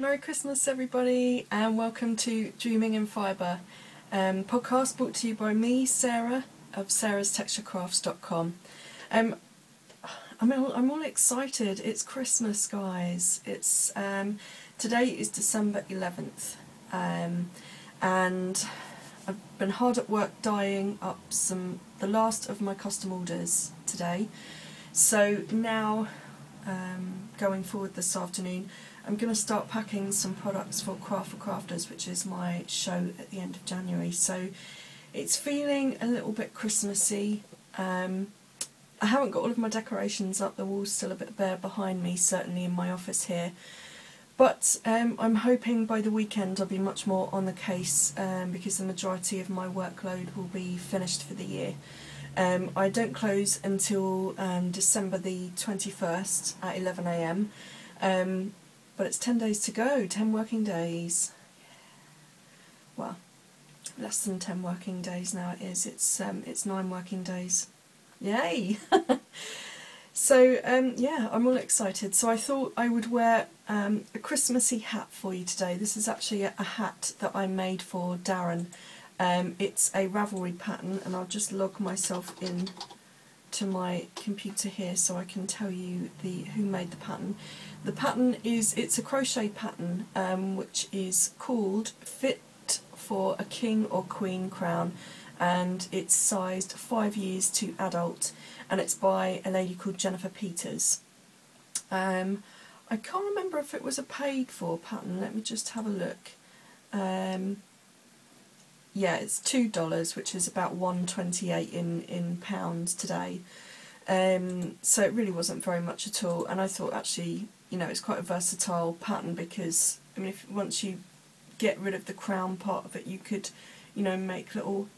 Merry Christmas everybody and welcome to Dreaming in Fibre, podcast brought to you by me, Sara, of sarastexturecrafts.com. I'm all excited. It's Christmas, guys. It's today is December 11th, and I've been hard at work dyeing up the last of my custom orders today. So now, going forward this afternoon, I'm going to start packing some products for Craft for Crafters, which is my show at the end of January. So it's feeling a little bit Christmassy. I haven't got all of my decorations up, the wall's still a bit bare behind me, certainly in my office here. But I'm hoping by the weekend I'll be much more on the case, because the majority of my workload will be finished for the year. I don't close until December the 21st at 11 AM. But it's 10 days to go, 10 working days. Well, less than 10 working days now it is. It's 9 working days. Yay! So, yeah, I'm all excited. So I thought I would wear a Christmassy hat for you today. This is actually a hat that I made for Darren. It's a Ravelry pattern, and I'll just log myself in to my computer here so I can tell you who made the pattern. The pattern it's a crochet pattern, which is called Fit for a King or Queen Crown, and it's sized 5 years to adult, and it's by a lady called Jennifer Peters. I can't remember if it was a paid for pattern. Let me just have a look. Yeah, it's $2, which is about $1.28 in pounds today. So it really wasn't very much at all, and I thought actually, you know, it's quite a versatile pattern because, I mean, once you get rid of the crown part of it, you could, you know, make little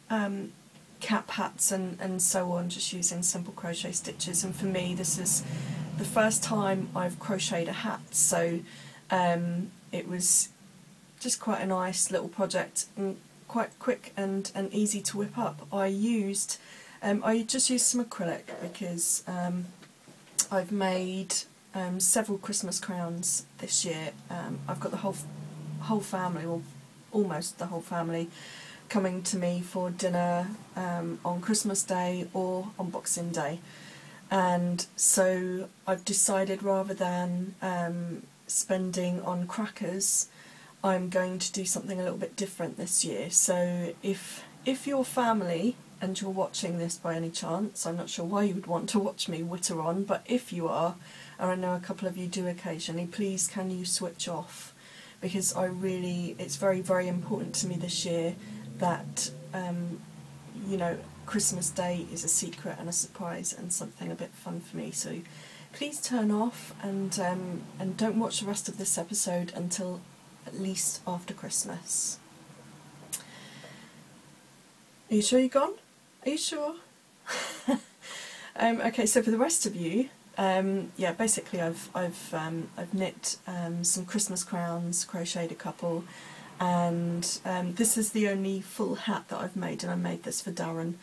cap hats and so on, just using simple crochet stitches. And for me, this is the first time I've crocheted a hat, so it was just quite a nice little project and quite quick and easy to whip up. I just used some acrylic because I've made several Christmas crowns this year. I've got the whole family, or almost the whole family, coming to me for dinner on Christmas Day or on Boxing Day, and so I've decided, rather than spending on crackers, I'm going to do something a little bit different this year. So if your family, and you're watching this by any chance, I'm not sure why you would want to watch me witter on, but if you are, and I know a couple of you do occasionally, please can you switch off, because it's very, very important to me this year that, you know, Christmas Day is a secret and a surprise and something a bit fun for me. So please turn off and don't watch the rest of this episode until at least after Christmas. Are you sure you're gone? Are you sure? Okay, so for the rest of you, yeah, basically I've knit some Christmas crowns, crocheted a couple, and this is the only full hat that I've made, and I made this for Darren,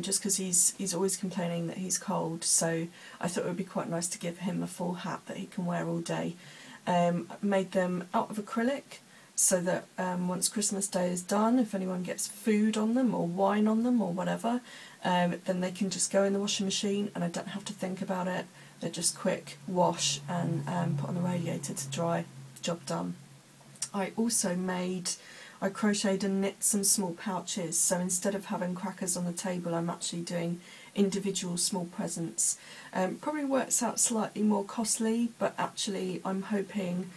just because he's always complaining that he's cold, so I thought it would be quite nice to give him a full hat that he can wear all day. Made them out of acrylic, so that once Christmas Day is done, if anyone gets food on them or wine on them or whatever, then they can just go in the washing machine and I don't have to think about it. They're just quick wash and put on the radiator to dry. Job done. I also crocheted and knit some small pouches, so instead of having crackers on the table, I'm actually doing individual small presents. Probably works out slightly more costly, but actually I'm hoping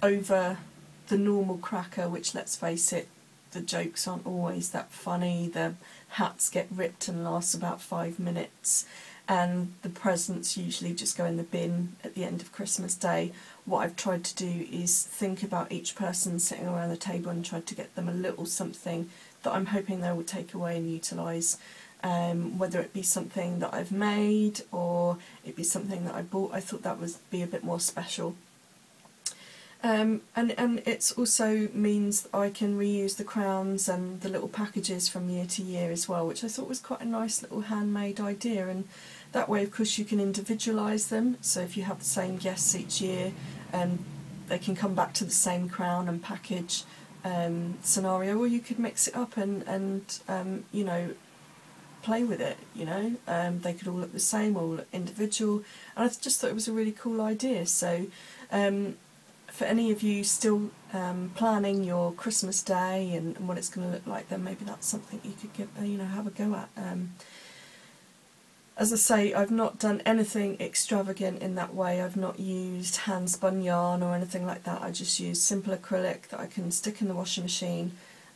over the normal cracker, which, let's face it, the jokes aren't always that funny, the hats get ripped and last about 5 minutes, and the presents usually just go in the bin at the end of Christmas Day. What I've tried to do is think about each person sitting around the table and tried to get them a little something that I'm hoping they will take away and utilise. Whether it be something that I've made or it be something that I bought, I thought that would be a bit more special. And it also means that I can reuse the crowns and the little packages from year to year as well, which I thought was quite a nice little handmade idea. And that way, of course, you can individualise them. So if you have the same guests each year, they can come back to the same crown and package scenario, or you could mix it up and you know, play with it, you know. They could all look the same, all look individual, and I just thought it was a really cool idea. So for any of you still planning your Christmas day and what it's going to look like, then maybe that's something you could give, you know, have a go at. As I say, I've not done anything extravagant in that way. I've not used hand spun yarn or anything like that. I just use simple acrylic that I can stick in the washing machine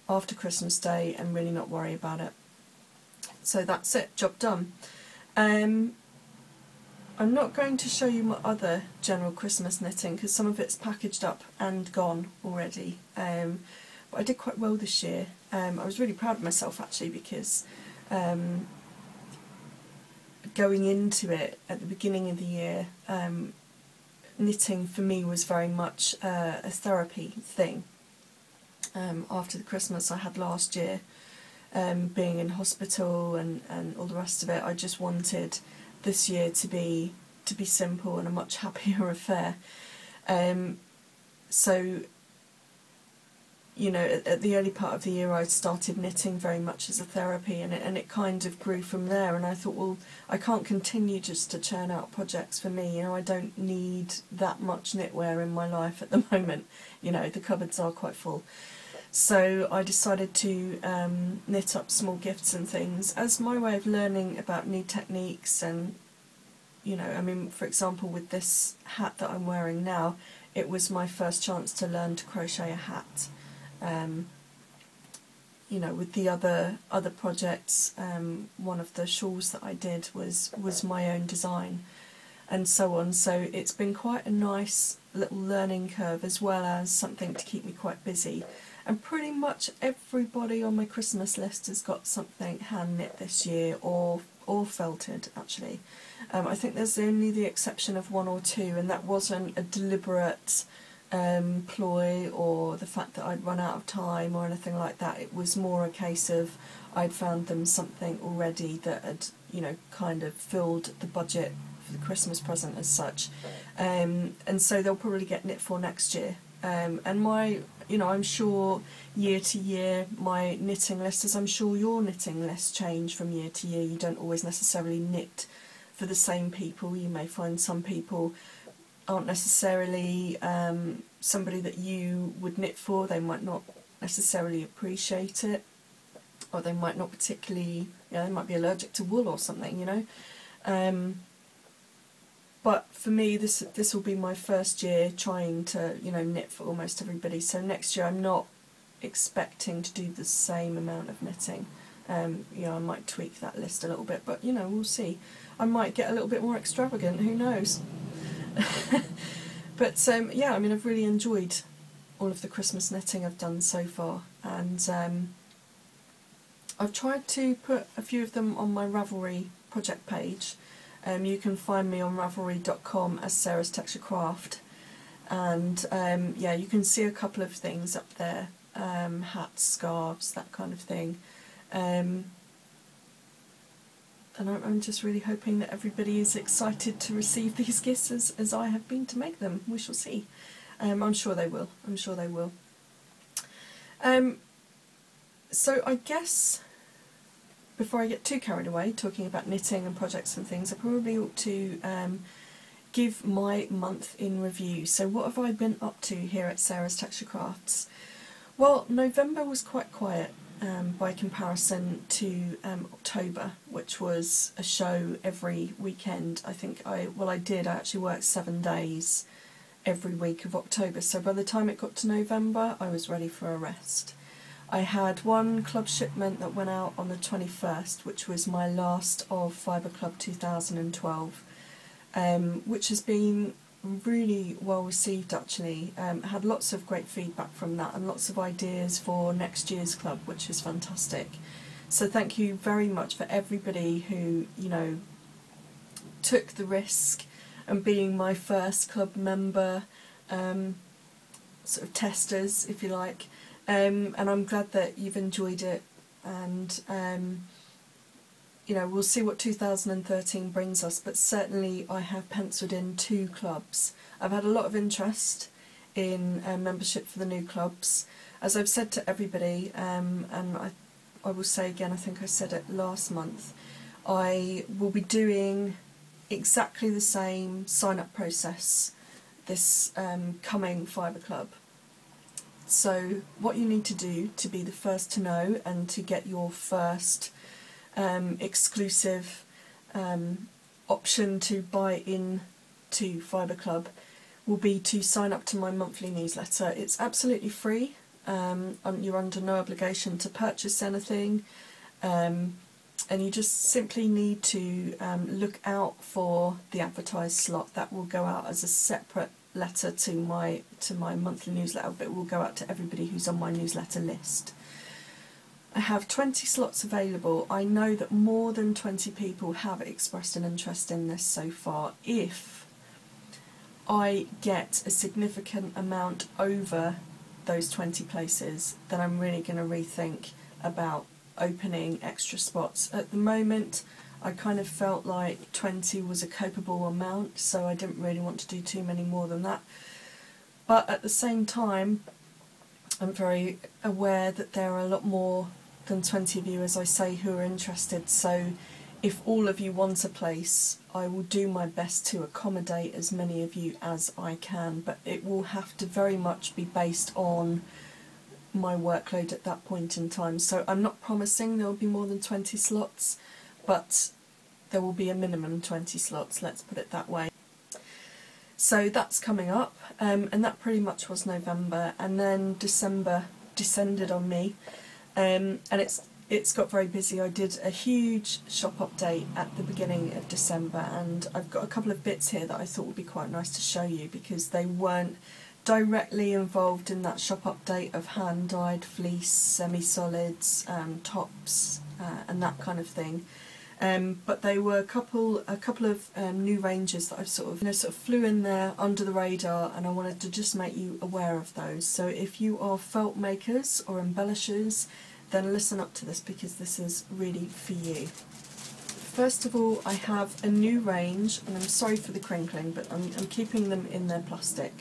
after Christmas Day and really not worry about it. So that's it, job done. I'm not going to show you my other general Christmas knitting because some of it's packaged up and gone already. But I did quite well this year. I was really proud of myself actually, because going into it at the beginning of the year, knitting for me was very much a therapy thing. After the Christmas I had last year, being in hospital and all the rest of it, I just wanted this year to be simple and a much happier affair. So, you know, at the early part of the year I started knitting very much as a therapy, and it kind of grew from there, and I thought, well, I can't continue just to churn out projects for me, you know, I don't need that much knitwear in my life at the moment, you know, the cupboards are quite full. So I decided to knit up small gifts and things as my way of learning about new techniques. And, you know, I mean, for example, with this hat that I'm wearing now, it was my first chance to learn to crochet a hat. You know, with the other projects, one of the shawls that I did was my own design, and so on. So it's been quite a nice little learning curve, as well as something to keep me quite busy. And pretty much everybody on my Christmas list has got something hand knit this year, or felted actually. I think there's only the exception of one or two, and that wasn't a deliberate ploy or the fact that I'd run out of time or anything like that. It was more a case of I'd found them something already that had, you know, kind of filled the budget for the Christmas present as such, and so they'll probably get knit for next year. And my, you know, I'm sure year to year my knitting list, as I'm sure your knitting lists change from year to year. You don't always necessarily knit for the same people. You may find some people aren't necessarily somebody that you would knit for. They might not necessarily appreciate it, or they might not particularly, you know, they might be allergic to wool or something, you know. But for me, this will be my first year trying to, you know, knit for almost everybody. So next year I'm not expecting to do the same amount of knitting. You know, I might tweak that list a little bit, but, you know, we'll see. I might get a little bit more extravagant, who knows. But yeah, I mean, I've really enjoyed all of the Christmas knitting I've done so far, and I've tried to put a few of them on my Ravelry project page. You can find me on Ravelry.com as Sarah's Texture Craft, and yeah, you can see a couple of things up there, hats, scarves, that kind of thing. And I'm just really hoping that everybody is excited to receive these gifts as I have been to make them. We shall see. I'm sure they will. I'm sure they will. So I guess before I get too carried away talking about knitting and projects and things, I probably ought to give my month in review. So what have I been up to here at Sarah's Texture Crafts? Well, November was quite quiet. By comparison to October, which was a show every weekend. I think I actually worked 7 days every week of October, so by the time it got to November I was ready for a rest. I had one club shipment that went out on the 21st, which was my last of Fibre Club 2012, which has been really well received actually. Had lots of great feedback from that and lots of ideas for next year's club, which is fantastic. So thank you very much for everybody who, you know, took the risk and being my first club member, sort of testers if you like, and I'm glad that you've enjoyed it, and you know, we'll see what 2013 brings us, but certainly I have penciled in 2 clubs. I've had a lot of interest in membership for the new clubs. As I've said to everybody, and I will say again, I think I said it last month, I will be doing exactly the same sign-up process this coming Fibre Club. So what you need to do to be the first to know and to get your first exclusive option to buy in to Fibre Club will be to sign up to my monthly newsletter. It's absolutely free. You're under no obligation to purchase anything, and you just simply need to look out for the advertised slot. That will go out as a separate letter to my monthly newsletter, but it will go out to everybody who's on my newsletter list. I have 20 slots available. I know that more than 20 people have expressed an interest in this so far. If I get a significant amount over those 20 places, then I'm really going to rethink about opening extra spots. At the moment, I kind of felt like 20 was a copable amount, so I didn't really want to do too many more than that. But at the same time, I'm very aware that there are a lot more than 20 of you, as I say, who are interested. So if all of you want a place, I will do my best to accommodate as many of you as I can, but it will have to very much be based on my workload at that point in time. So I'm not promising there will be more than 20 slots, but there will be a minimum 20 slots, let's put it that way. So that's coming up, and that pretty much was November, and then December descended on me, and it's got very busy. I did a huge shop update at the beginning of December, and I've got a couple of bits here that I thought would be quite nice to show you because they weren't directly involved in that shop update of hand-dyed fleece, semi-solids, tops, and that kind of thing. But they were a couple of new ranges that I've sort of flew in there under the radar, and I wanted to just make you aware of those. So if you are felt makers or embellishers, then listen up to this because this is really for you. First of all, I have a new range, and I'm sorry for the crinkling, but I'm keeping them in their plastic.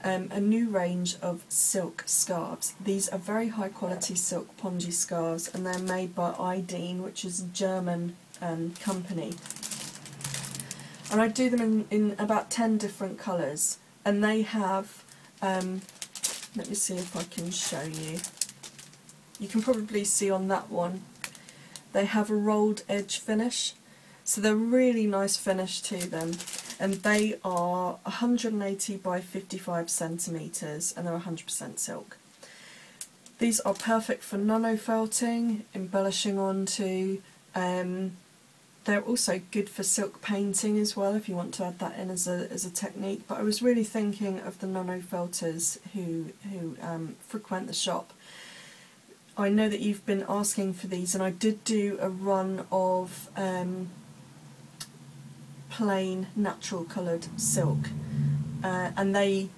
A new range of silk scarves. These are very high quality silk pongee scarves, and they're made by Ideen, which is a German company. And I do them in about 10 different colours, and they have, let me see if I can show you. You can probably see on that one, they have a rolled edge finish, so they're really nice finish to them. And they are 180 by 55 centimetres, and they're 100% silk. These are perfect for nano felting, embellishing onto. They're also good for silk painting as well, if you want to add that in as a technique. But I was really thinking of the nano felters who frequent the shop. I know that you've been asking for these, and I did do a run of plain natural coloured silk, and they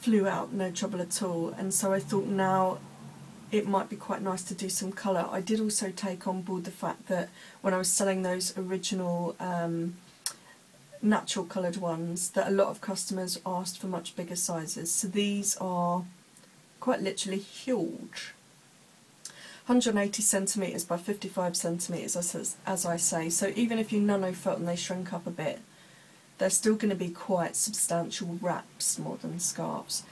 flew out no trouble at all, and so I thought now it might be quite nice to do some colour. I did also take on board the fact that when I was selling those original natural coloured ones, that a lot of customers asked for much bigger sizes, so these are quite literally huge. 180 centimetres by 55 centimetres, as I say, so even if you nano felt and they shrink up a bit, they're still going to be quite substantial wraps more than scarves.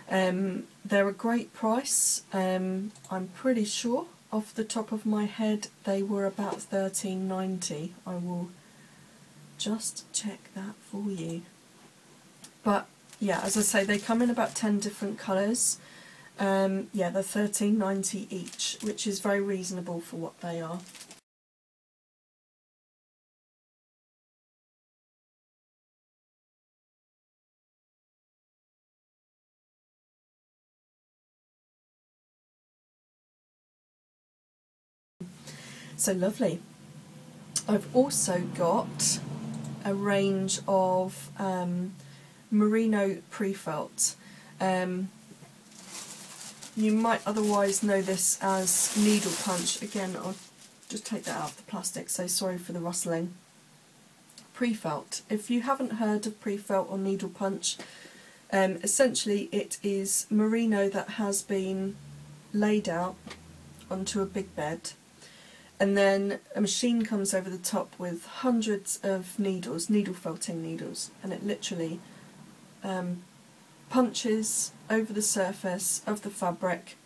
They're a great price. I'm pretty sure off the top of my head they were about £13.90. I will just check that for you. But yeah, as I say, they come in about 10 different colours. Yeah, they're £13.90 each, which is very reasonable for what they are. So lovely. I've also got a range of Merino Prefelt. You might otherwise know this as needlepunch. Again, I'll just take that out of the plastic, so sorry for the rustling. Prefelt. If you haven't heard of Prefelt or needlepunch, Essentially it is merino that has been laid out onto a big bed, and then a machine comes over the top with hundreds of needles, needle felting needles, and it literally punches over the surface of the fabric,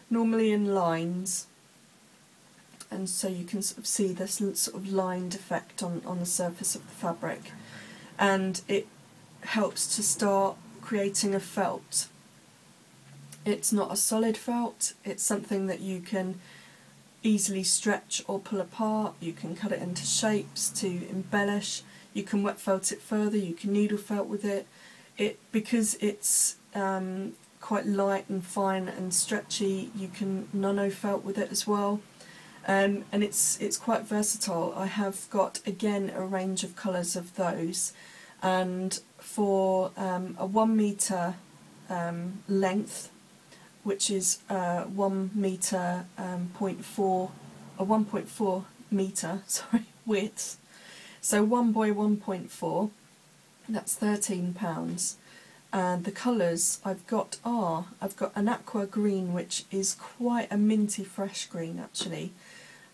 normally in lines, and so you can sort of see this sort of lined effect on the surface of the fabric, and it helps to start creating a felt. It's not a solid felt, it's something that you can easily stretch or pull apart. You can cut it into shapes to embellish, you can wet felt it further, you can needle felt with it. Because it's quite light and fine and stretchy, you can nano felt with it as well. And it's quite versatile. I have got again a range of colours of those, and for a 1 metre length, which is 1 metre 1.4 metre width, so 1 by 1.4, that's £13. And the colours I've got an aqua green, which is quite a minty fresh green actually.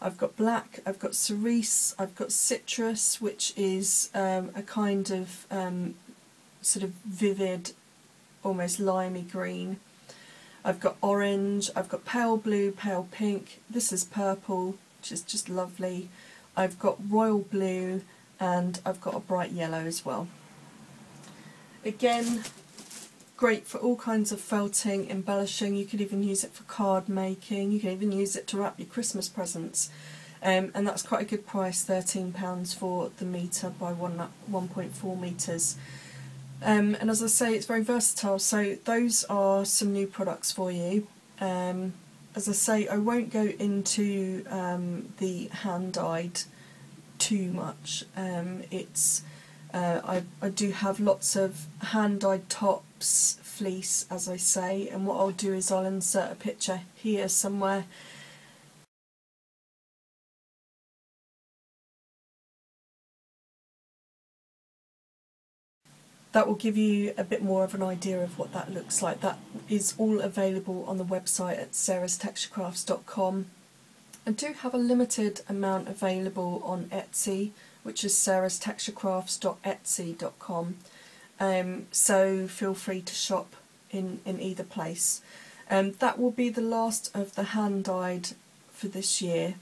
I've got black, I've got cerise, I've got citrus, which is a kind of sort of vivid, almost limey green. I've got orange, I've got pale blue, pale pink, this is purple, which is just lovely. I've got royal blue, and I've got a bright yellow as well. Again, great for all kinds of felting, embellishing. You could even use it for card making, you can even use it to wrap your Christmas presents, and that's quite a good price, £13 for the metre by 1.4 metres. And as I say, it's very versatile, so those are some new products for you. As I say, I won't go into the hand-dyed too much. I do have lots of hand-dyed tops, fleece, as I say, and what I'll do is I'll insert a picture here somewhere. That will give you a bit more of an idea of what that looks like. That is all available on the website at sarastexturecrafts.com. I do have a limited amount available on Etsy, which is sarastexturecrafts.etsy.com, so feel free to shop in either place. That will be the last of the hand-dyed for this year.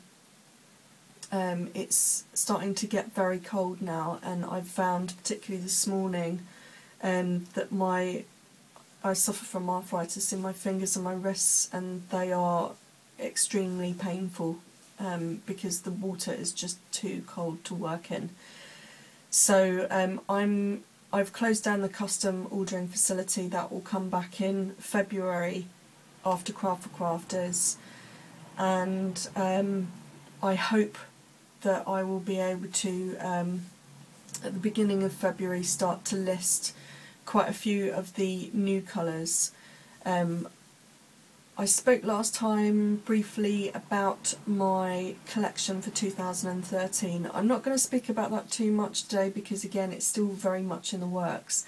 It's starting to get very cold now, and I've found, particularly this morning, that I suffer from arthritis in my fingers and my wrists, and they are extremely painful because the water is just too cold to work in. So I've closed down the custom ordering facility. That will come back in February after Craft for Crafters, and I hope that I will be able to at the beginning of February start to list quite a few of the new colours. I spoke last time briefly about my collection for 2013. I'm not going to speak about that too much today because again it's still very much in the works,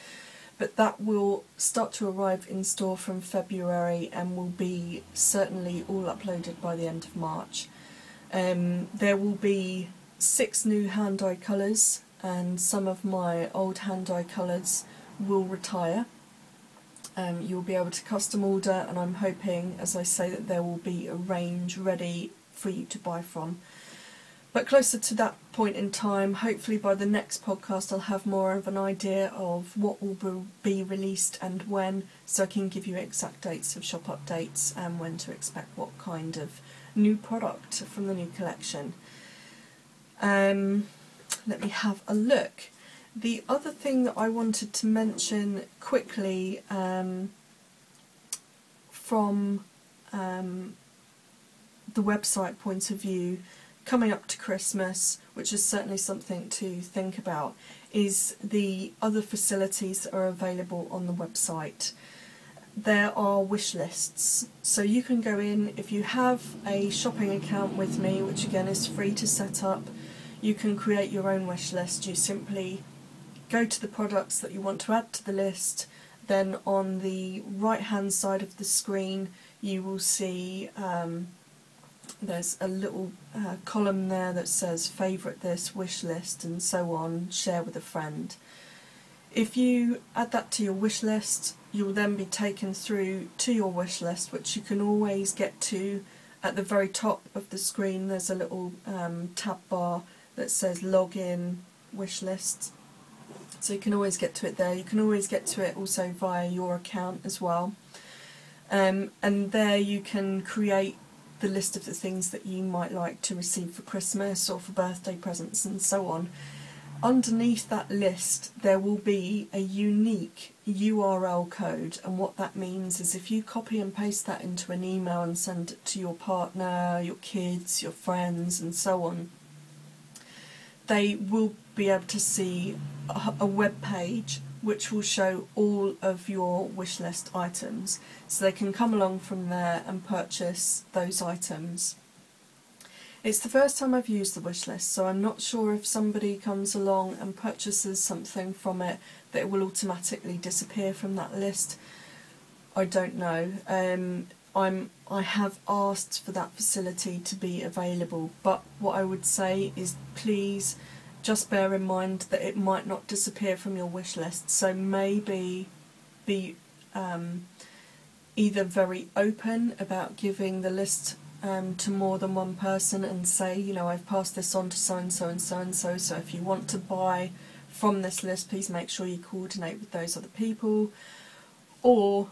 but that will start to arrive in store from February and will be certainly all uploaded by the end of March. There will be 6 new hand-dyed colours, and some of my old hand-dyed colours will retire. You'll be able to custom order, and I'm hoping, as I say, that there will be a range ready for you to buy from. But closer to that point in time, hopefully by the next podcast I'll have more of an idea of what will be released and when, so I can give you exact dates of shop updates and when to expect what kind of new product from the new collection. Let me have a look. The other thing that I wanted to mention quickly from the website point of view, coming up to Christmas, which is certainly something to think about, is the other facilities that are available on the website. There are wish lists, so you can go in, if you have a shopping account with me, which again is free to set up, you can create your own wish list. You simply go to the products that you want to add to the list, then on the right hand side of the screen you will see there's a little column there that says favourite this, wish list and so on, share with a friend. If you add that to your wish list, you'll then be taken through to your wish list, which you can always get to at the very top of the screen. There's a little tab bar that says login wish list, so you can always get to it there. You can always get to it also via your account as well, and there you can create the list of the things that you might like to receive for Christmas or for birthday presents and so on. Underneath that list there will be a unique URL code, and what that means is if you copy and paste that into an email and send it to your partner, your kids, your friends and so on, they will be able to see a web page which will show all of your wish list items, so they can come along from there and purchase those items. It's the first time I've used the wish list, so I'm not sure if somebody comes along and purchases something from it that it will automatically disappear from that list. I don't know. I have asked for that facility to be available, but what I would say is please just bear in mind that it might not disappear from your wish list, so maybe be either very open about giving the list to more than one person and say, you know, I've passed this on to so and so and so and so, so if you want to buy from this list, please make sure you coordinate with those other people, or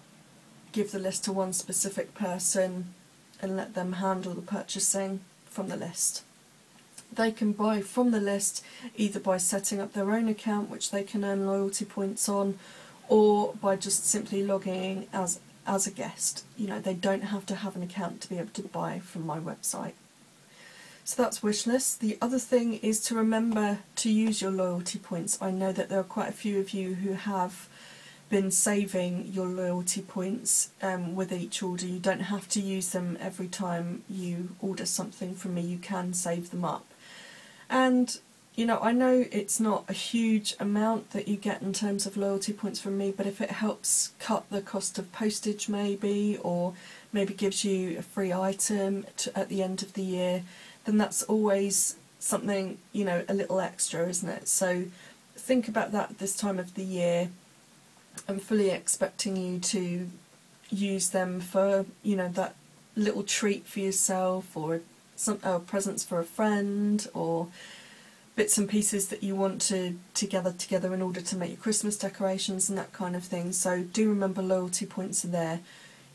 give the list to one specific person and let them handle the purchasing from the list. They can buy from the list either by setting up their own account, which they can earn loyalty points on, or by just simply logging in as a guest. You know, they don't have to have an account to be able to buy from my website. So that's wish list. The other thing is to remember to use your loyalty points. I know that there are quite a few of you who have been saving your loyalty points with each order. You don't have to use them every time you order something from me. You can save them up. And you know, I know it's not a huge amount that you get in terms of loyalty points from me, but if it helps cut the cost of postage maybe, or maybe gives you a free item at the end of the year, then that's always something, you know, a little extra, isn't it? So think about that this time of the year. I'm fully expecting you to use them for, you know, that little treat for yourself, or presents for a friend, or bits and pieces that you want to gather together in order to make your Christmas decorations and that kind of thing. So do remember loyalty points are there.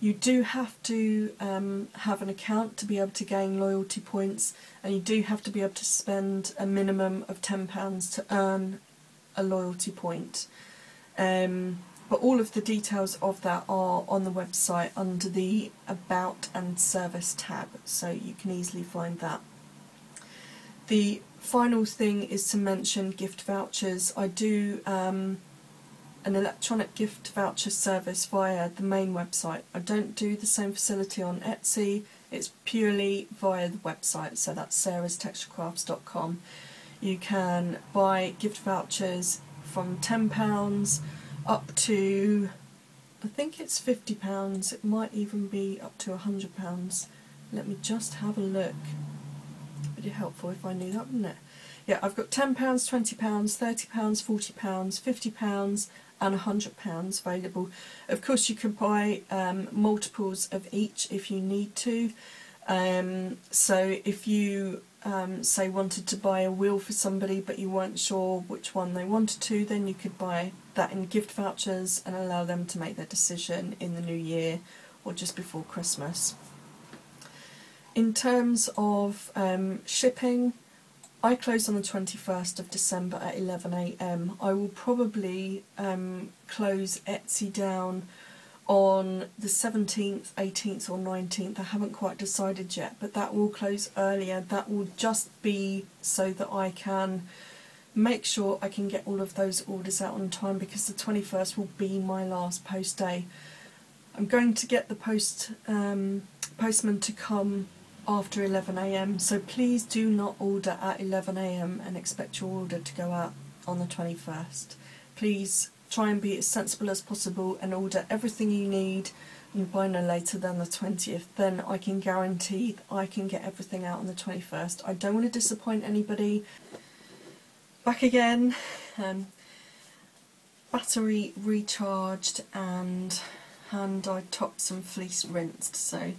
You do have to have an account to be able to gain loyalty points, and you do have to be able to spend a minimum of £10 to earn a loyalty point. But all of the details of that are on the website under the About and Service tab, so you can easily find that. The final thing is to mention gift vouchers. I do an electronic gift voucher service via the main website. I don't do the same facility on Etsy, it's purely via the website, so that's sarastexturecrafts.com. You can buy gift vouchers from £10 up to, I think it's £50, it might even be up to £100. Let me just have a look. It'd be helpful if I knew that, wouldn't it? Yeah, I've got £10, £20, £30, £40, £50 and £100 available. Of course you can buy multiples of each if you need to. So if you say wanted to buy a wheel for somebody but you weren't sure which one they wanted to, then you could buy that in gift vouchers and allow them to make their decision in the new year or just before Christmas. In terms of shipping, I close on the 21st of December at 11 AM. I will probably close Etsy down on the 17th, 18th or 19th. I haven't quite decided yet, but that will close earlier. That will just be so that I can make sure I can get all of those orders out on time, because the 21st will be my last post day. I'm going to get the postman to come after 11 AM, so please do not order at 11 AM and expect your order to go out on the 21st. Please try and be as sensible as possible and order everything you need and by no later than the 20th, then I can guarantee that I can get everything out on the 21st. I don't want to disappoint anybody. Back again, battery recharged and hand-dyed tops and fleece rinsed. So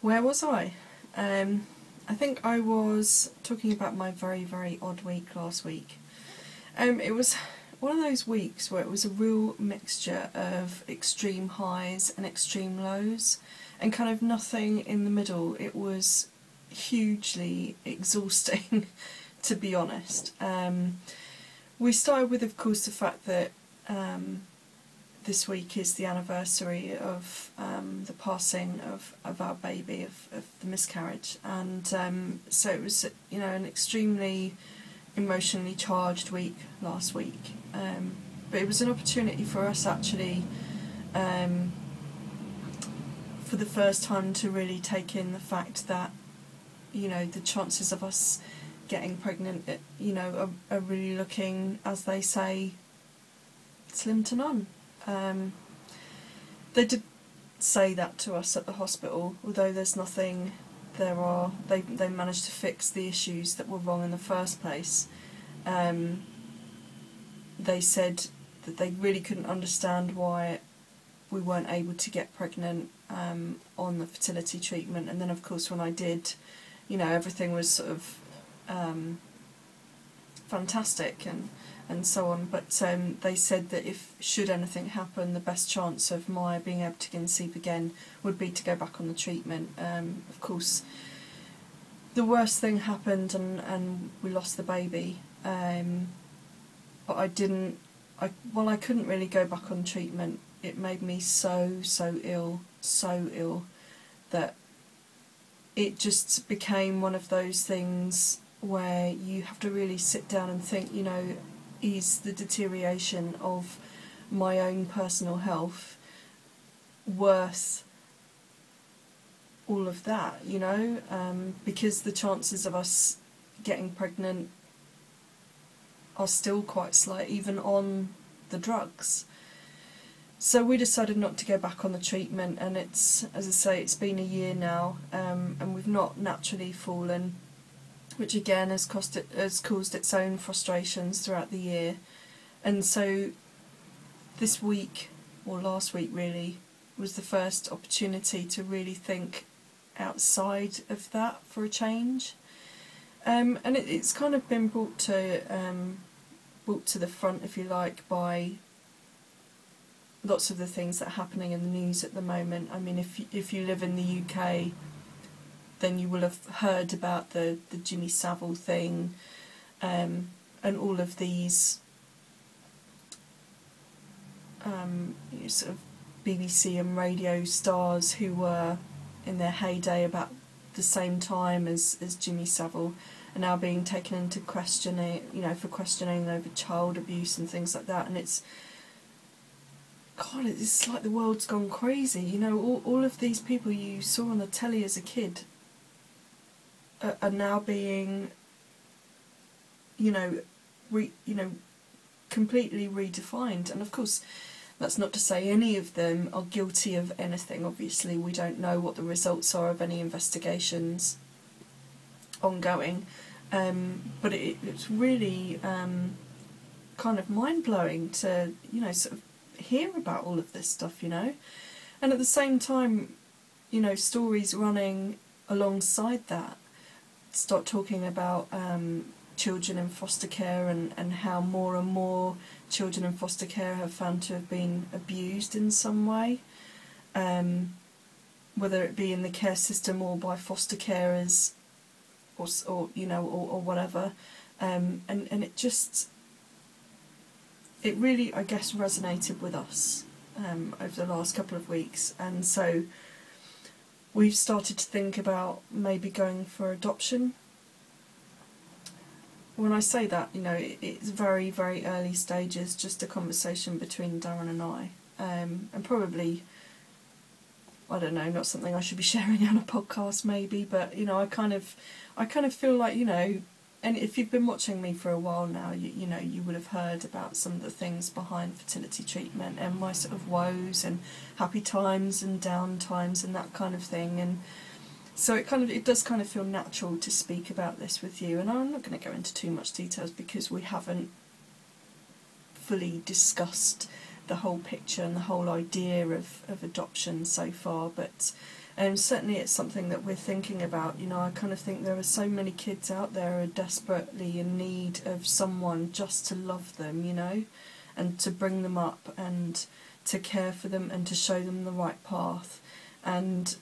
where was I? I think I was talking about my very, very odd week last week. It was one of those weeks where it was a real mixture of extreme highs and extreme lows and kind of nothing in the middle. It was hugely exhausting, to be honest. We started with, of course, the fact that this week is the anniversary of the passing of our baby, of the miscarriage, and so it was, you know, an extremely emotionally charged week last week, but it was an opportunity for us actually for the first time to really take in the fact that, you know, the chances of us getting pregnant, you know, are really looking, as they say, slim to none. They did say that to us at the hospital, although there's nothing. They managed to fix the issues that were wrong in the first place. They said that they really couldn't understand why we weren't able to get pregnant on the fertility treatment, and then of course when I did, you know, everything was sort of fantastic and so on, but they said that if should anything happen, the best chance of my being able to conceive again would be to go back on the treatment. Of course, the worst thing happened and we lost the baby, but I couldn't really go back on treatment. It made me so ill that it just became one of those things where you have to really sit down and think, you know, is the deterioration of my own personal health worth all of that, you know, because the chances of us getting pregnant are still quite slight, even on the drugs. So we decided not to go back on the treatment, and it's, as I say, it's been a year now, and we've not naturally fallen, which again has caused its own frustrations throughout the year. And so this week, or last week really, was the first opportunity to really think outside of that for a change. And it's kind of been brought to the front, if you like, by lots of the things that are happening in the news at the moment. I mean, if you live in the UK, then you will have heard about the Jimmy Savile thing, and all of these sort of BBC and radio stars who were in their heyday about the same time as Jimmy Savile are now being taken into questioning, you know, for questioning over child abuse and things like that. And it's like the world's gone crazy, you know. All of these people you saw on the telly as a kid are now being, you know, completely redefined. And of course, that's not to say any of them are guilty of anything. Obviously, we don't know what the results are of any investigations ongoing, but it's really kind of mind-blowing to, you know, sort of hear about all of this stuff, you know. And at the same time, you know, stories running alongside that start talking about children in foster care and how more and more children in foster care have found to have been abused in some way, whether it be in the care system or by foster carers or you know, or whatever, and it really, I guess, resonated with us over the last couple of weeks, and so we've started to think about maybe going for adoption. When I say that, you know, it's very, very early stages, just a conversation between Darren and I, and probably, I don't know, not something I should be sharing on a podcast maybe, but, you know, I kind of feel like, you know, and if you've been watching me for a while now, you know, you would have heard about some of the things behind fertility treatment and my sort of woes and happy times and down times and that kind of thing. And so it does kind of feel natural to speak about this with you. And I'm not going to go into too much details because we haven't fully discussed the whole picture and the whole idea of adoption so far, but certainly it's something that we're thinking about. You know, I kind of think there are so many kids out there who are desperately in need of someone just to love them, you know, and to bring them up and to care for them and to show them the right path. And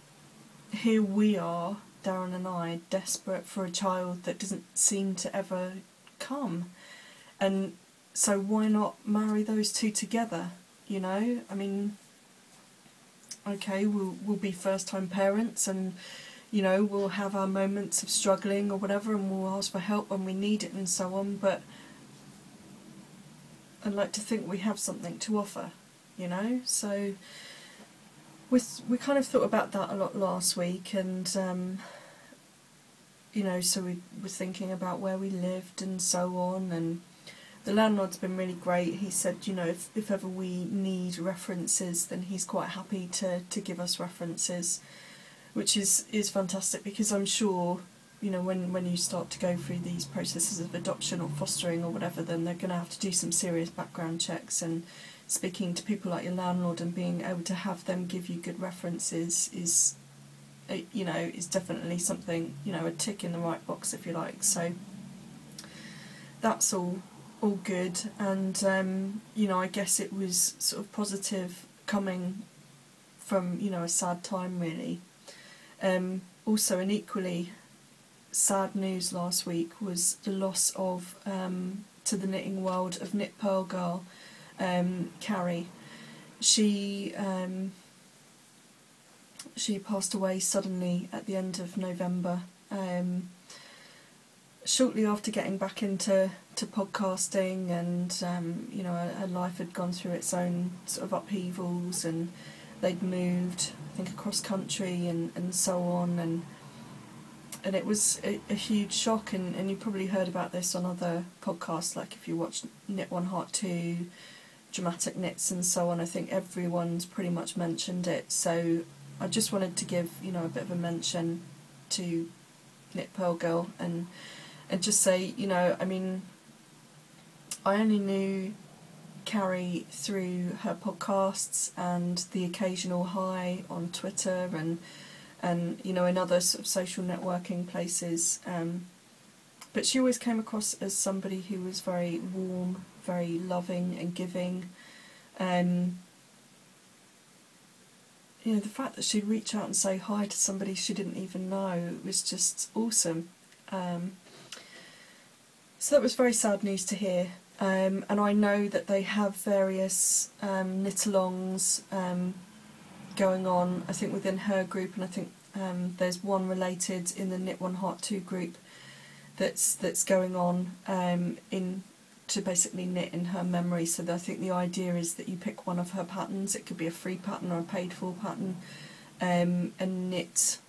here we are, Darren and I, desperate for a child that doesn't seem to ever come. And so why not marry those two together, you know? I mean, okay, we'll be first-time parents and, you know, we'll have our moments of struggling or whatever, and we'll ask for help when we need it and so on, but I'd like to think we have something to offer, you know? So we kind of thought about that a lot last week, and you know, so we were thinking about where we lived and so on, and the landlord's been really great. He said, you know, if ever we need references, then he's quite happy to give us references, which is fantastic, because I'm sure, you know, when you start to go through these processes of adoption or fostering or whatever, then they're going to have to do some serious background checks, and speaking to people like your landlord and being able to have them give you good references is, you know, is definitely something, you know, a tick in the right box, if you like. So that's all good, and you know, I guess it was sort of positive coming from, you know, a sad time really. Also, an equally sad news last week was the loss of to the knitting world of Knit Pearl Girl, Carrie. She passed away suddenly at the end of November, shortly after getting back into podcasting, and you know, her life had gone through its own sort of upheavals, and they'd moved, I think, across country and so on, and it was a huge shock, and you probably heard about this on other podcasts, like if you watch Knit One Heart 2, Dramatic Knits and so on. I think everyone's pretty much mentioned it, so I just wanted to give, you know, a bit of a mention to Knit Pearl Girl, and just say, you know, I mean, I only knew Carrie through her podcasts and the occasional hi on Twitter and you know, in other sort of social networking places, but she always came across as somebody who was very warm, very loving and giving. You know, the fact that she'd reach out and say hi to somebody she didn't even know was just awesome. So that was very sad news to hear, and I know that they have various knit-alongs going on, I think within her group, and I think there's one related in the Knit One Heart 2 group that's going on to basically knit in her memory. So I think the idea is that you pick one of her patterns, it could be a free pattern or a paid for pattern, and knit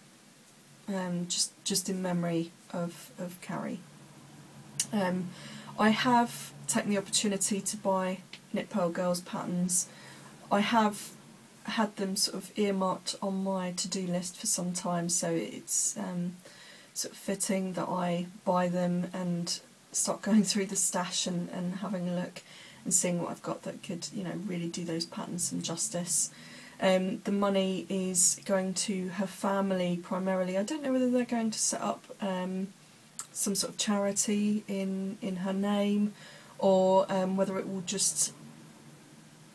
just in memory of Carrie. I have taken the opportunity to buy Knit Pearl Girl's patterns. I have had them sort of earmarked on my to-do list for some time, so it's sort of fitting that I buy them and start going through the stash and having a look and seeing what I've got that could, you know, really do those patterns some justice. The money is going to her family primarily. I don't know whether they're going to set up some sort of charity in her name, or whether it will just,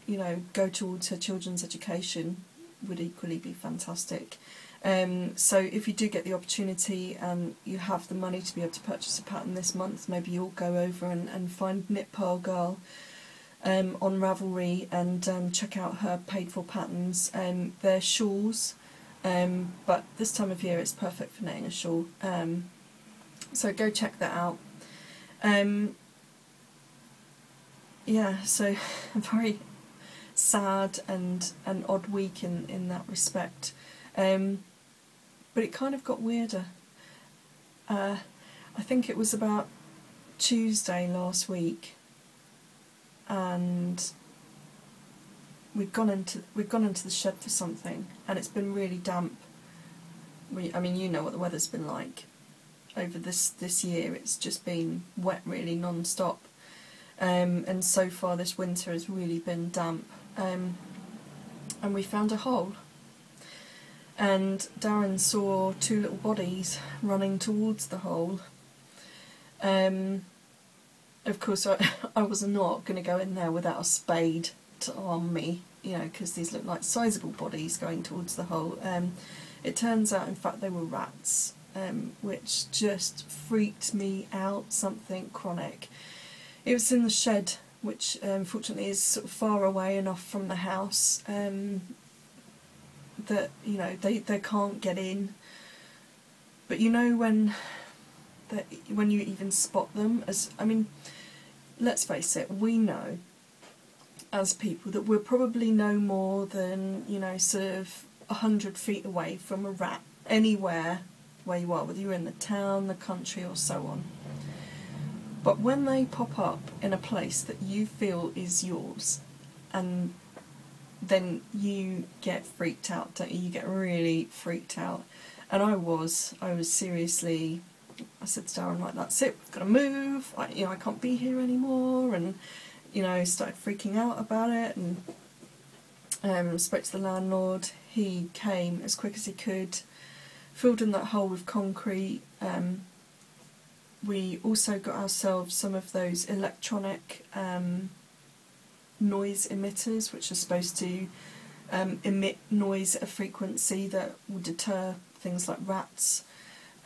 you know, go towards her children's education. Would equally be fantastic. So if you do get the opportunity and you have the money to be able to purchase a pattern this month, maybe you'll go over and find Knit Pearl Girl on Ravelry and check out her paid for patterns. They're shawls, but this time of year it's perfect for knitting a shawl. So go check that out. Yeah, so a very sad and an odd week in that respect. But it kind of got weirder. I think it was about Tuesday last week, and we've gone into the shed for something, and it's been really damp. I mean, you know what the weather's been like over this year. It's just been wet, really, non-stop. And so far this winter has really been damp. And we found a hole. And Darren saw two little bodies running towards the hole. Of course, I was not going to go in there without a spade to arm me, you know, because these look like sizable bodies going towards the hole. It turns out, in fact, they were rats, which just freaked me out, something chronic. It was in the shed, which fortunately is sort of far away enough from the house that, you know, they can't get in. But you know when you even spot them, I mean, let's face it, we know as people that we're probably no more than, you know, sort of 100 feet away from a rat, anywhere where you are, whether you're in the town, the country or so on. But when they pop up in a place that you feel is yours, and then you get freaked out, don't you? You get really freaked out. And I was seriously, I said to Darren, like, that's it, we've got to move, I can't be here anymore, and, you know, started freaking out about it, and spoke to the landlord. He came as quick as he could, filled in that hole with concrete. We also got ourselves some of those electronic noise emitters, which are supposed to emit noise at a frequency that will deter things like rats.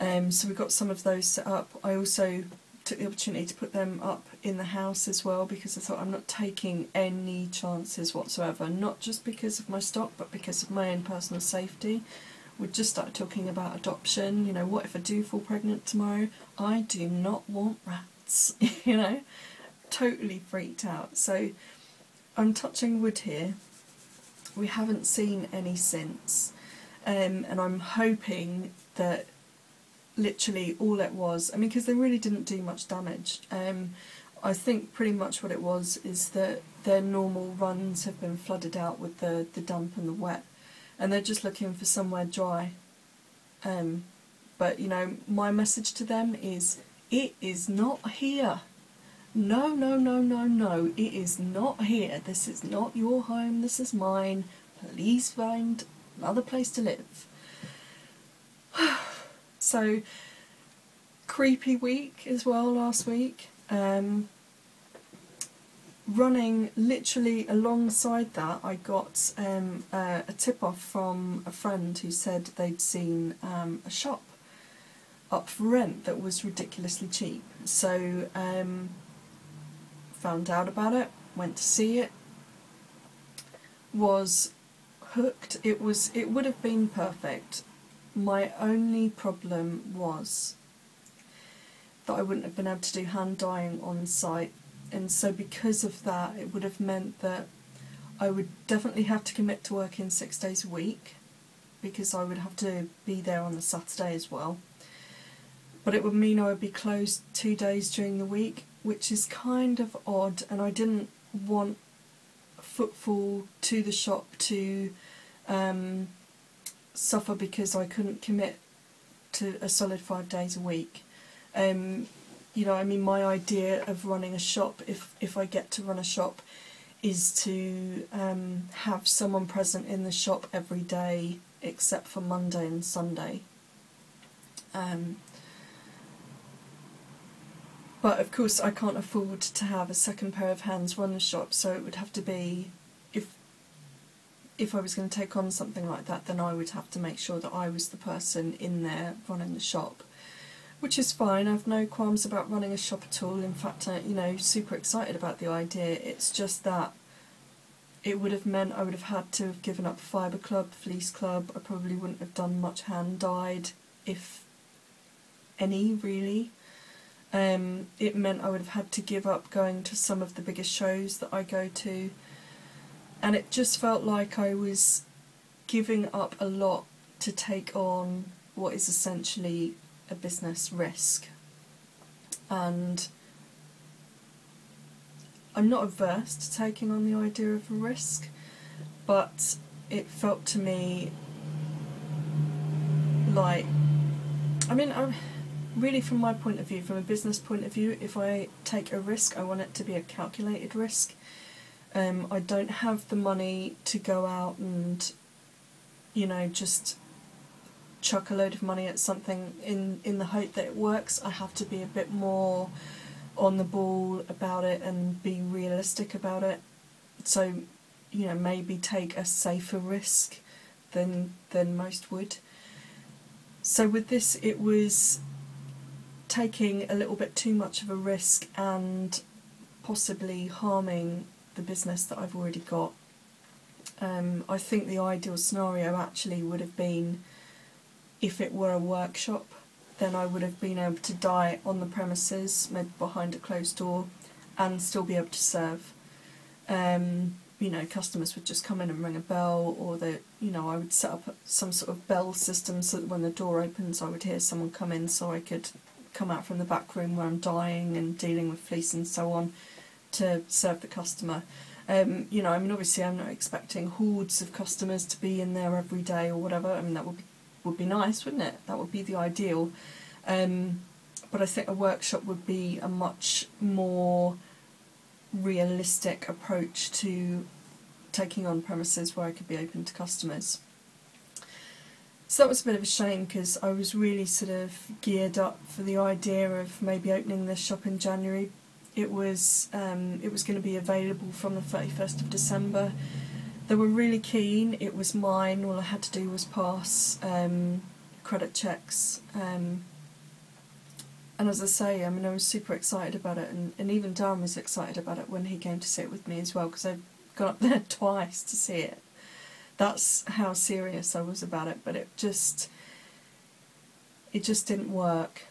So we got some of those set up. I also took the opportunity to put them up in the house as well, because I thought, I'm not taking any chances whatsoever, not just because of my stock but because of my own personal safety. We just started talking about adoption, you know, what if I do fall pregnant tomorrow? I do not want rats, you know, totally freaked out. So I'm touching wood here, we haven't seen any since, and I'm hoping that literally all it was, I mean, because they really didn't do much damage. I think pretty much what it was is that their normal runs have been flooded out with the damp and the wet, and they're just looking for somewhere dry. But, you know, my message to them is, it is not here. No, no, no, no, no, it is not here. This is not your home, this is mine. Please find another place to live. So, creepy week as well last week. Running literally alongside that, I got a tip-off from a friend who said they'd seen a shop up for rent that was ridiculously cheap. So, found out about it, went to see it, was hooked. It would have been perfect. My only problem was that I wouldn't have been able to do hand dyeing on site, and so because of that it would have meant that I would definitely have to commit to working 6 days a week, because I would have to be there on the Saturday as well. But it would mean I would be closed 2 days during the week, which is kind of odd, and I didn't want footfall to the shop to suffer because I couldn't commit to a solid 5 days a week. You know, I mean, my idea of running a shop, if I get to run a shop, is to have someone present in the shop every day except for Monday and Sunday. But of course I can't afford to have a second pair of hands run the shop, so it would have to be, if I was going to take on something like that, then I would have to make sure that I was the person in there running the shop. Which is fine, I've no qualms about running a shop at all. In fact, you know, super excited about the idea. It's just that it would have meant I would have had to have given up Fibre Club, Fleece Club. I probably wouldn't have done much hand dyed, if any, really. It meant I would have had to give up going to some of the biggest shows that I go to, and it just felt like I was giving up a lot to take on what is essentially a business risk. And I'm not averse to taking on the idea of a risk, but it felt to me like, I mean, really from my point of view, from a business point of view, if I take a risk, I want it to be a calculated risk. I don't have the money to go out and, you know, just chuck a load of money at something in the hope that it works. I have to be a bit more on the ball about it and be realistic about it. So, you know, maybe take a safer risk than most would. So with this, it was taking a little bit too much of a risk and possibly harming the business that I've already got. I think the ideal scenario actually would have been if it were a workshop, then I would have been able to dye on the premises, maybe behind a closed door, and still be able to serve. You know, customers would just come in and ring a bell, or I would set up some sort of bell system so that when the door opens I would hear someone come in, so I could come out from the back room where I'm dyeing and dealing with fleece and so on to serve the customer. You know, I mean, obviously I'm not expecting hordes of customers to be in there every day or whatever. I mean, that would be nice, wouldn't it? That would be the ideal. But I think a workshop would be a much more realistic approach to taking on premises where I could be open to customers. So that was a bit of a shame, because I was really sort of geared up for the idea of maybe opening this shop in January. It was going to be available from the 31st of December. They were really keen. It was mine. All I had to do was pass credit checks. And as I say, I mean, I was super excited about it, and even Darren was excited about it when he came to see it with me as well, because I've gone up there twice to see it. That's how serious I was about it, but it just didn't work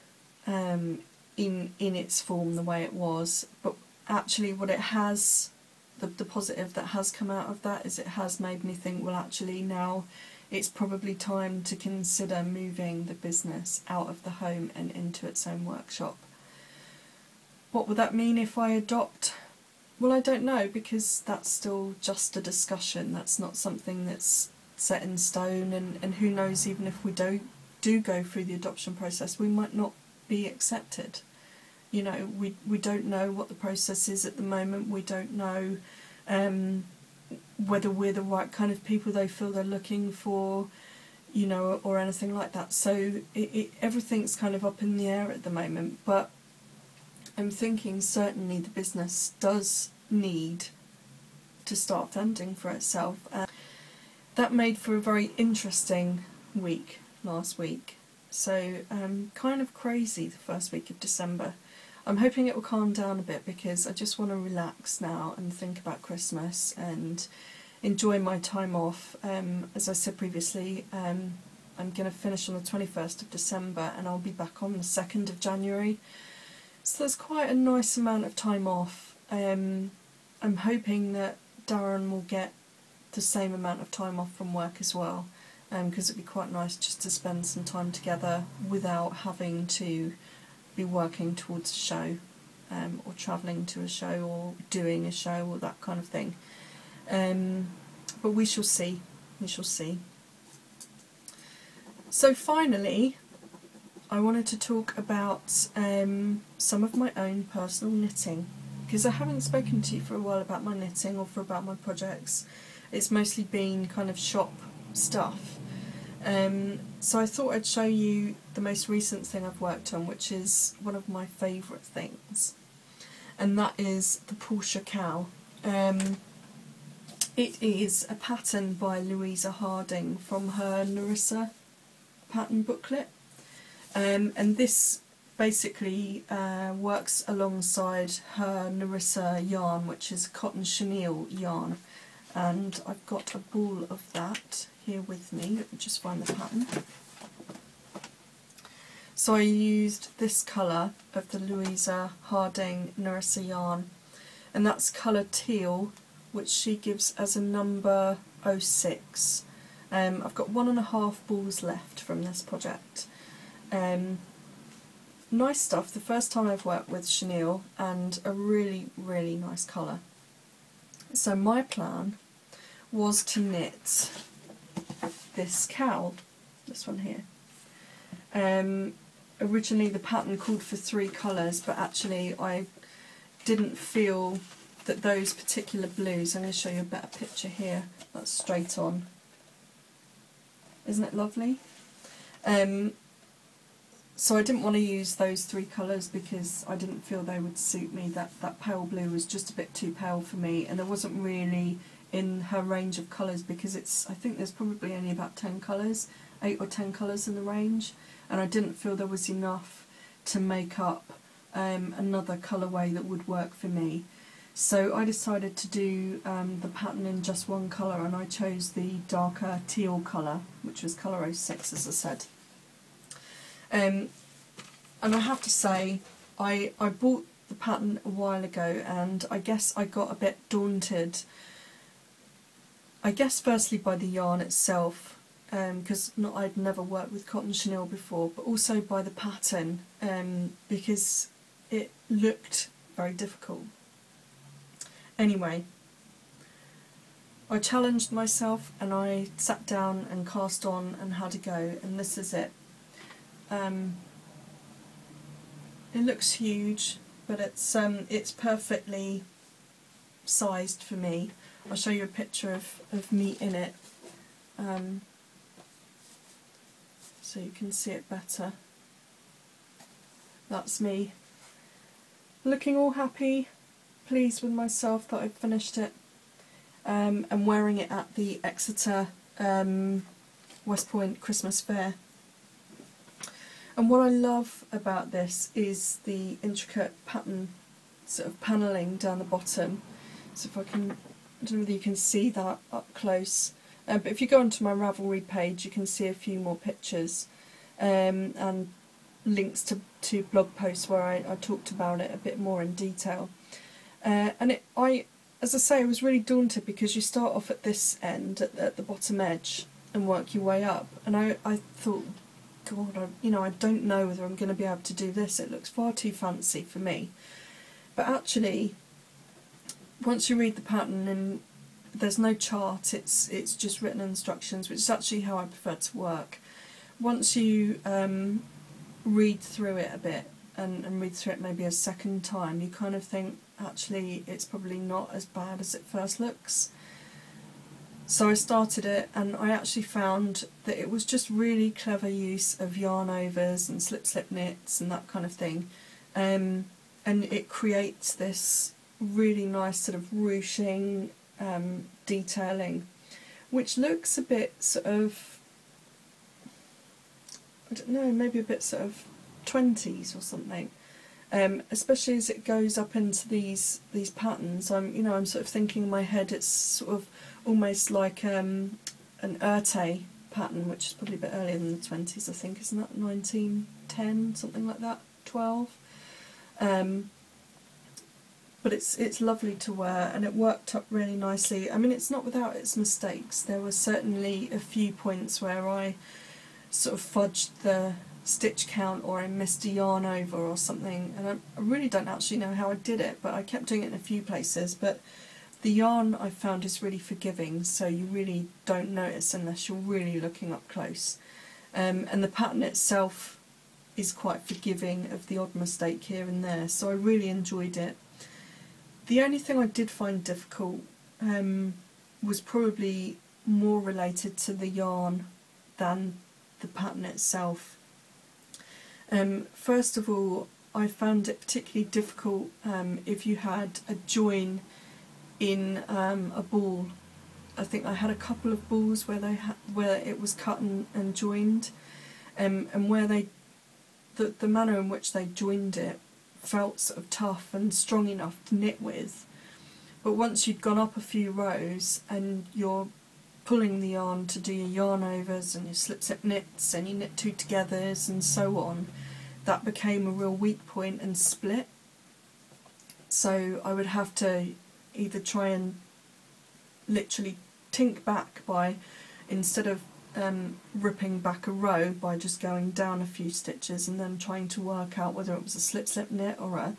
in its form the way it was. But actually what it has, the positive that has come out of that is it has made me think, well, actually now it's probably time to consider moving the business out of the home and into its own workshop. What would that mean if I adopt? Well, I don't know, because that's still just a discussion. That's not something that's set in stone, and who knows, even if we do go through the adoption process, we might not be accepted. You know, we don't know what the process is at the moment. We don't know whether we're the right kind of people they feel they're looking for, you know, or anything like that. So everything's kind of up in the air at the moment, but I'm thinking certainly the business does need to start fending for itself. That made for a very interesting week last week. So kind of crazy the first week of December. I'm hoping it will calm down a bit, because I just want to relax now and think about Christmas and enjoy my time off. As I said previously, I'm going to finish on the 21st of December and I'll be back on the 2nd of January. So there's quite a nice amount of time off. I'm hoping that Darren will get the same amount of time off from work as well, because it'd be quite nice just to spend some time together without having to be working towards a show, or travelling to a show, or doing a show, or that kind of thing. But we shall see. We shall see. So finally, I wanted to talk about some of my own personal knitting, because I haven't spoken to you for a while about my knitting or about my projects. It's mostly been kind of shop stuff. So I thought I'd show you the most recent thing I've worked on, which is one of my favourite things, and that is the Portia cow. It is a pattern by Louisa Harding from her Narissa pattern booklet, and this basically works alongside her Narissa yarn, which is a cotton chenille yarn, and I've got a ball of that here with me. Let me just find the pattern. So I used this colour of the Louisa Harding Narissa yarn, and that's colour teal, which she gives as a number 06. I've got 1.5 balls left from this project. nice stuff, the first time I've worked with chenille, and a really, really nice colour. So my plan was to knit this cowl, this one here. Originally the pattern called for 3 colours, but actually I didn't feel that those particular blues, I'm going to show you a better picture here, that's straight on. Isn't it lovely? So I didn't want to use those 3 colours because I didn't feel they would suit me. That pale blue was just a bit too pale for me, and it wasn't really in her range of colours because I think there's probably only about 10 colours, 8 or 10 colours in the range, and I didn't feel there was enough to make up another colourway that would work for me. So I decided to do the pattern in just one colour, and I chose the darker teal colour, which was colour 06, as I said. And I have to say, I bought the pattern a while ago, and I guess I got a bit daunted. I guess firstly by the yarn itself, because I'd never worked with cotton chenille before, but also by the pattern, because it looked very difficult. Anyway, I challenged myself and I sat down and cast on and had a go, and this is it. It looks huge, but it's perfectly sized for me. I'll show you a picture of me in it, so you can see it better. That's me, looking all happy, pleased with myself that I've finished it, and wearing it at the Exeter West Point Christmas Fair. And what I love about this is the intricate pattern, sort of panelling down the bottom. So if I don't know whether you can see that up close, but if you go onto my Ravelry page you can see a few more pictures and links to blog posts where I talked about it a bit more in detail. And as I say, I was really daunted because you start off at this end, at the bottom edge, and work your way up. And I thought, God, I don't know whether I'm going to be able to do this. It looks far too fancy for me. But actually, once you read the pattern, and there's no chart, it's just written instructions, which is actually how I prefer to work. Once you read through it a bit, and read through it maybe a second time, you kind of think, actually, it's probably not as bad as it first looks. So I started it, and I actually found that it was just really clever use of yarn overs and slip knits and that kind of thing, and it creates this really nice sort of ruching detailing, which looks a bit sort of, I don't know, maybe a bit sort of 20s or something. Especially as it goes up into these patterns, I'm sort of thinking in my head it's sort of almost like an Urte pattern, which is probably a bit earlier than the 20s, I think, isn't that 1910, something like that, 12. But it's lovely to wear, and it worked up really nicely. I mean, it's not without its mistakes. There were certainly a few points where I sort of fudged the stitch count, or I missed a yarn over or something, and I really don't actually know how I did it, but I kept doing it in a few places. But the yarn I found is really forgiving, so you really don't notice unless you're really looking up close, and the pattern itself is quite forgiving of the odd mistake here and there, so I really enjoyed it. The only thing I did find difficult was probably more related to the yarn than the pattern itself. First of all, I found it particularly difficult if you had a join in a ball. I think I had a couple of balls where it was cut and joined, and where the manner in which they joined it felt sort of tough and strong enough to knit with. But once you'd gone up a few rows and you're pulling the yarn to do your yarn overs and your slip knits and your knit two togethers and so on, that became a real weak point and split. So I would have to either try and literally tink back by, instead of ripping back a row by just going down a few stitches and then trying to work out whether it was a slip knit or a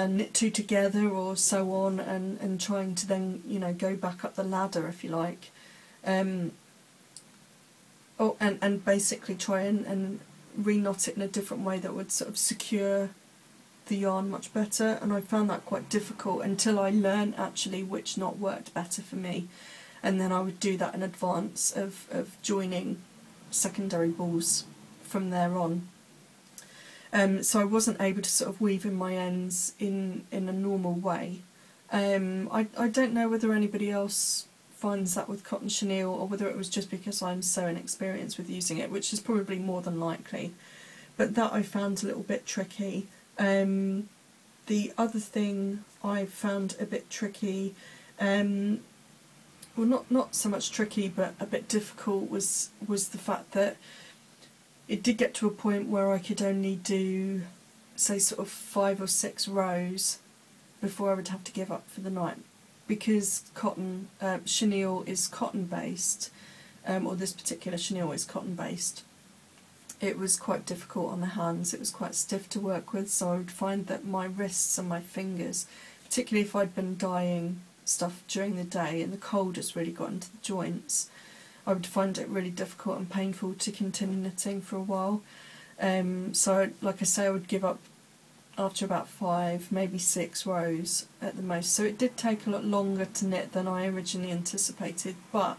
knit two together or so on, and trying to then, you know, go back up the ladder, if you like, and basically try and re-knot it in a different way that would sort of secure the yarn much better. And I found that quite difficult until I learned actually which knot worked better for me, and then I would do that in advance of joining secondary balls from there on. So I wasn't able to sort of weave in my ends in a normal way. I don't know whether anybody else finds that with cotton chenille, or whether it was just because I'm so inexperienced with using it, which is probably more than likely. But that I found a little bit tricky. The other thing I found a bit tricky, well, not so much tricky, but a bit difficult, was the fact that it did get to a point where I could only do, say, sort of 5 or 6 rows before I would have to give up for the night, because cotton chenille is cotton based, or this particular chenille is cotton based. It was quite difficult on the hands. It was quite stiff to work with, so I would find that my wrists and my fingers, particularly if I'd been dyeing stuff during the day and the cold has really got into the joints, I would find it really difficult and painful to continue knitting for a while. So like I say, I would give up after about 5, maybe 6 rows at the most. So it did take a lot longer to knit than I originally anticipated, but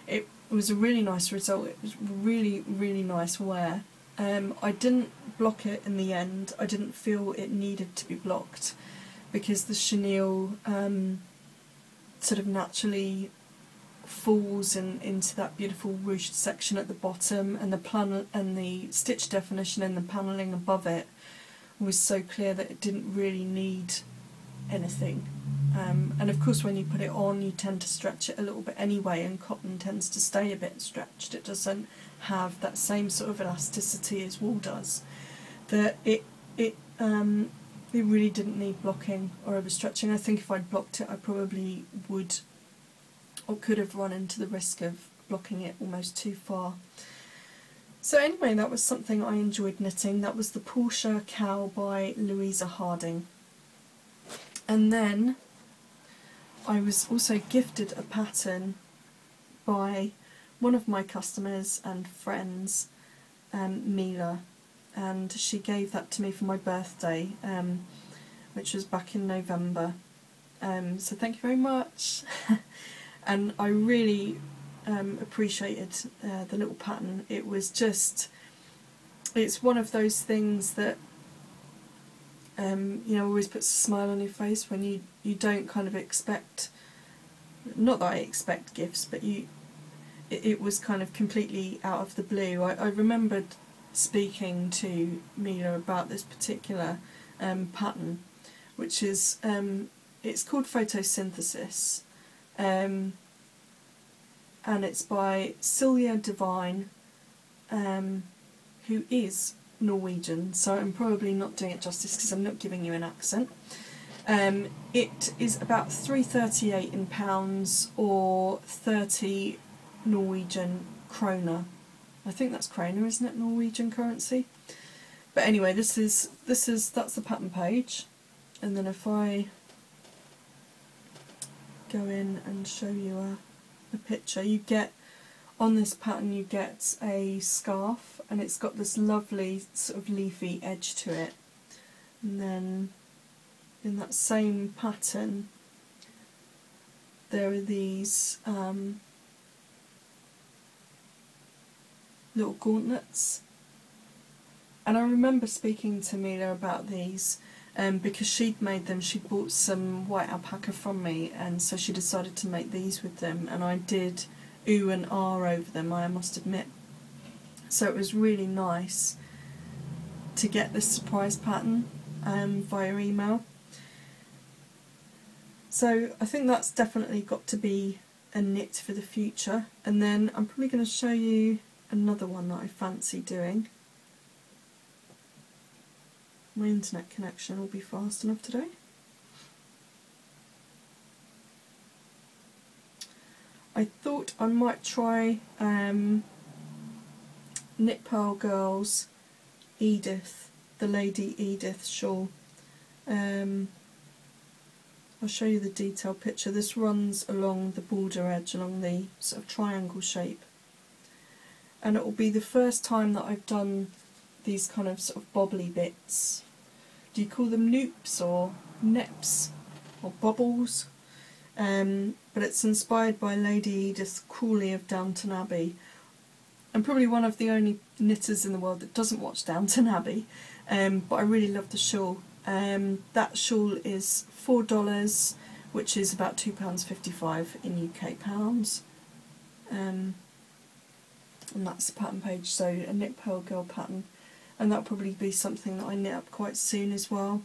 it was a really nice result. It was really, really nice wear. I didn't block it in the end. I didn't feel it needed to be blocked, because the chenille sort of naturally falls into that beautiful ruched section at the bottom, and the plan and the stitch definition and the panelling above it was so clear that it didn't really need anything. And of course when you put it on you tend to stretch it a little bit anyway, and cotton tends to stay a bit stretched. It doesn't have that same sort of elasticity as wool does. That it really didn't need blocking or overstretching. I think if I'd blocked it I probably would or could have run into the risk of blocking it almost too far. So anyway, that was something I enjoyed knitting. That was the Portia Cow by Louisa Harding. And then I was also gifted a pattern by one of my customers and friends, Mila, and she gave that to me for my birthday, which was back in November. So thank you very much. And I really appreciated the little pattern. It was just, it's one of those things that you know, always puts a smile on your face when you don't kind of expect, not that I expect gifts, but it was kind of completely out of the blue. I remembered speaking to Mila about this particular pattern, which is, it's called Photosynthesis, and it's by Silja Divine, who is Norwegian, so I'm probably not doing it justice because I'm not giving you an accent. It is about £3.38 in pounds, or 30 Norwegian kroner. I think that's kroner, isn't it, Norwegian currency? But anyway, that's the pattern page, and then if I go in and show you a picture, you get, on this pattern you get a scarf, and it's got this lovely sort of leafy edge to it. And then in that same pattern there are these little gauntlets, and I remember speaking to Mila about these because she'd made them. She'd bought some white alpaca from me, and so she decided to make these with them, and I did ooh and ah over them, I must admit. So it was really nice to get this surprise pattern via email. So I think that's definitely got to be a knit for the future. And then I'm probably going to show you another one that I fancy doing. My internet connection will be fast enough today. I thought I might try Knit Pearl Girls Edith, the Lady Edith shawl. I'll show you the detailed picture. This runs along the border edge, along the sort of triangle shape. And it will be the first time that I've done these kind of sort of bobbly bits. Do you call them noops or neps or bobbles? But it's inspired by Lady Edith Crawley of Downton Abbey. I'm probably one of the only knitters in the world that doesn't watch Downton Abbey, but I really love the shawl. That shawl is $4, which is about £2.55 in UK pounds. And that's the pattern page, so a Knit Pearl Girl pattern, and that'll probably be something that I knit up quite soon as well.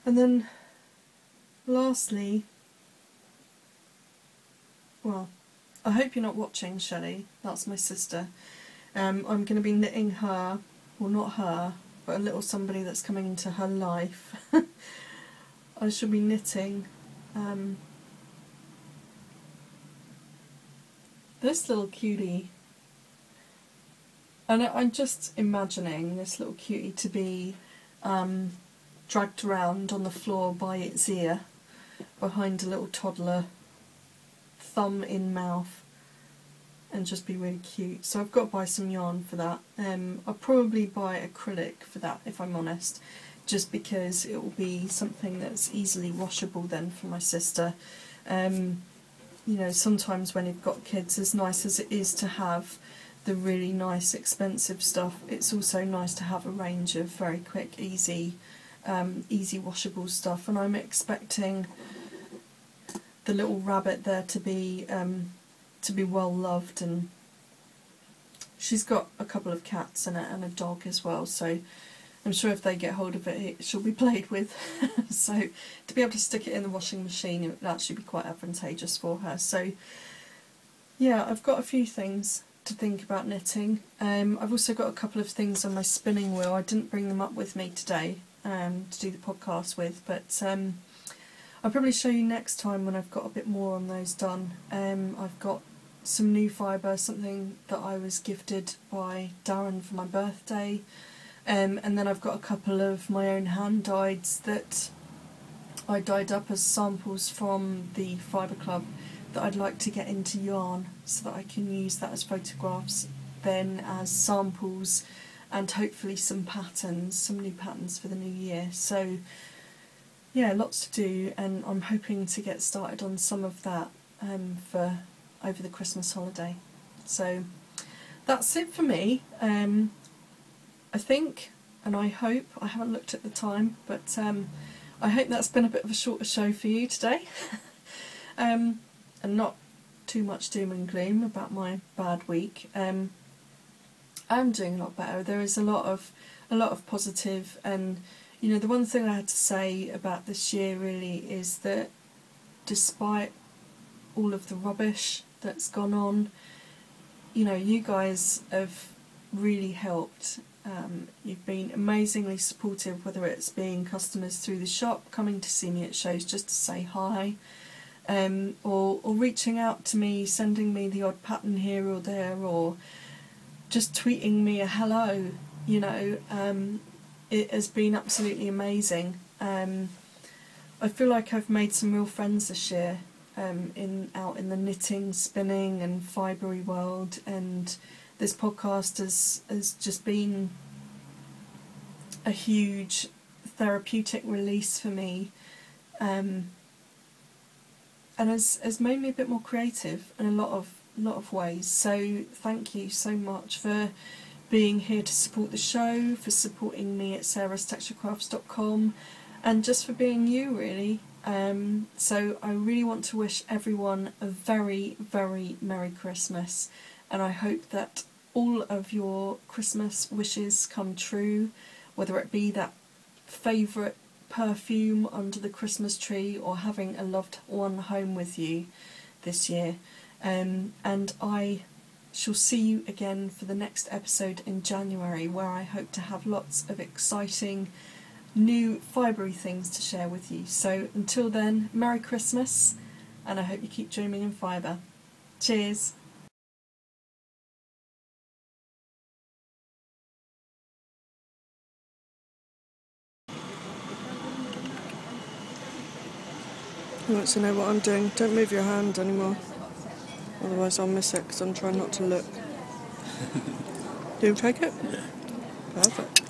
And then lastly, well, I hope you're not watching, Shelley, that's my sister. I'm going to be knitting her, well not her, but a little somebody that's coming into her life. I shall be knitting this little cutie, and I'm just imagining this little cutie to be dragged around on the floor by its ear behind a little toddler, thumb in mouth, and just be really cute. So I've got to buy some yarn for that. I'll probably buy acrylic for that, if I'm honest, just because it will be something that's easily washable then for my sister. You know, sometimes when you've got kids, as nice as it is to have the really nice expensive stuff, it's also nice to have a range of very quick, easy washable stuff. And I'm expecting the little rabbit there to be well loved, and she's got a couple of cats and a dog as well, so I'm sure if they get hold of it, she'll be played with. So to be able to stick it in the washing machine, it would actually be quite advantageous for her. So yeah, I've got a few things to think about knitting. I've also got a couple of things on my spinning wheel. I didn't bring them up with me today to do the podcast with, but I'll probably show you next time when I've got a bit more on those done. I've got some new fibre, something that I was gifted by Darren for my birthday. And then I've got a couple of my own hand dyeds that I dyed up as samples from the Fibre Club that I'd like to get into yarn, so that I can use that as photographs, then as samples, and hopefully some patterns, some new patterns for the new year. So yeah, lots to do, and I'm hoping to get started on some of that for over the Christmas holiday. So that's it for me. I think, and I hope, I haven't looked at the time, but I hope that's been a bit of a shorter show for you today. And not too much doom and gloom about my bad week. I'm doing a lot better. There is a lot of positive, and you know, the one thing I had to say about this year really is that despite all of the rubbish that's gone on, you know, you guys have really helped. You've been amazingly supportive, whether it's being customers through the shop, coming to see me at shows just to say hi, or reaching out to me, sending me the odd pattern here or there, or just tweeting me a hello. You know, it has been absolutely amazing. I feel like I've made some real friends this year, out in the knitting, spinning and fibre world, and this podcast has just been a huge therapeutic release for me, and has made me a bit more creative in a lot of ways. So thank you so much for being here to support the show, for supporting me at sarastexturecrafts.com, and just for being you, really. So I really want to wish everyone a very, very Merry Christmas, and I hope that all of your Christmas wishes come true, whether it be that favourite perfume under the Christmas tree or having a loved one home with you this year. And I shall see you again for the next episode in January, where I hope to have lots of exciting new fibre-y things to share with you. So until then, Merry Christmas and I hope you keep dreaming in fibre. Cheers! Who wants to know what I'm doing? Don't move your hand anymore, otherwise I'll miss it because I'm trying not to look. Do you take it? Yeah. Perfect.